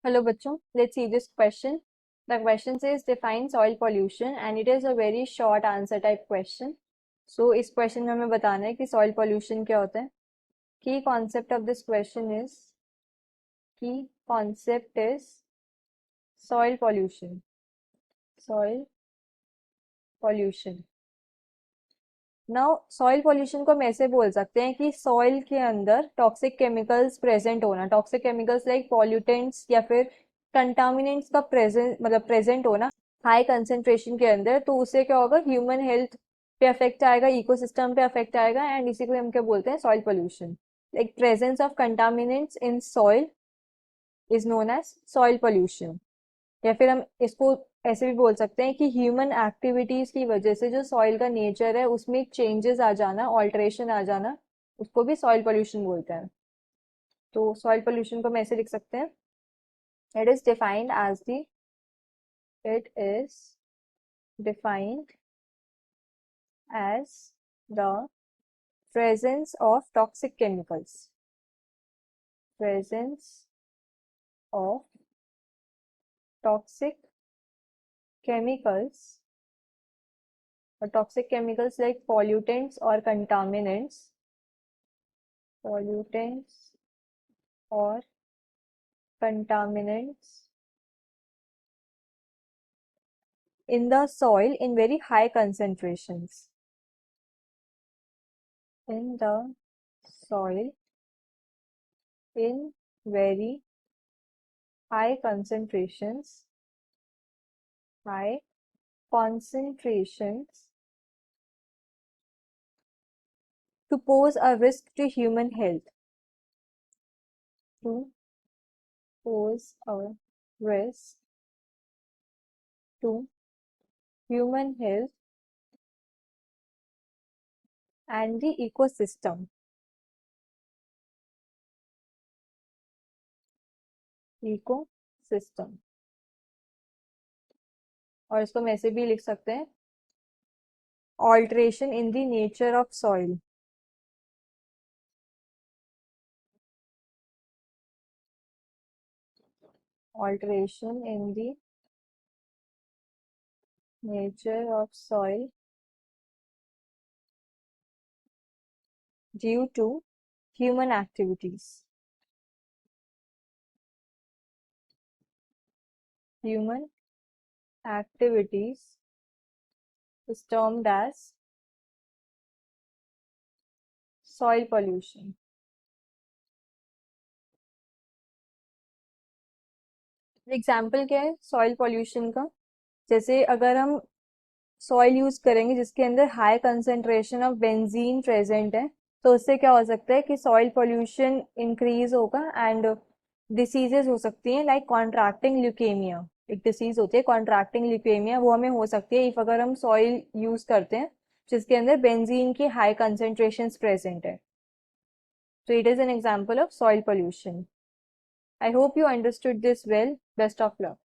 Hello बच्चों, let's see this question. The question says define soil pollution and it is a very short answer type question. So इस question में हमें बताना है कि soil pollution क्या होता है. Key concept of this question is soil pollution. Soil pollution. Now soil pollution को हम ऐसे बोल सकते हैं कि सॉइल के अंदर टॉक्सिक केमिकल्स प्रेजेंट होना, टॉक्सिक केमिकल्स लाइक पॉल्यूटेंट्स या फिर कंटामिनेंट्स का प्रेजेंट होना हाई कंसेंट्रेशन के अंदर, तो उससे क्या होगा, ह्यूमन हेल्थ पे अफेक्ट आएगा, इकोसिस्टम पे अफेक्ट आएगा, एंड इसी को हम क्या बोलते हैं, soil pollution. Like presence of contaminants in soil is known as soil pollution. या फिर हम इसको ऐसे भी बोल सकते हैं कि ह्यूमन एक्टिविटीज की वजह से जो सॉइल का नेचर है उसमें चेंजेस आ जाना, ऑल्टरेशन आ जाना, उसको भी सॉइल पोल्यूशन बोलते हैं. तो सॉइल पोल्यूशन को हम ऐसे लिख सकते हैं, it is defined as the it is defined as the presence of toxic chemicals. Presence of toxic chemicals or toxic chemicals like pollutants or contaminants. Pollutants or contaminants in the soil in very high concentrations. In the soil in very high concentrations to pose a risk to human health. To pose a risk to human health and the ecosystem. Ecosystem. और इसको हम ऐसे भी लिख सकते हैं, alteration in the nature of soil. Alteration in the nature of soil due to human activities. Human activities is termed as soil pollution. Example क्या है सॉइल पॉल्यूशन का? जैसे अगर हम सॉइल यूज करेंगे जिसके अंदर high concentration of benzene present है, तो उससे क्या हो सकता है कि सॉइल पॉल्यूशन इंक्रीज होगा एंड डिसीजेज हो सकती हैं लाइक कॉन्ट्रैक्टिंग ल्यूकेमिया. एक डिसीज होती है कॉन्ट्रैक्टिंग ल्यूकेमिया, वो हमें हो सकती है इफ अगर हम सॉइल यूज करते हैं जिसके अंदर बेंजीन की हाई कंसेंट्रेशन प्रेजेंट है. So it is an example of soil pollution. I hope you understood this well. Best of luck.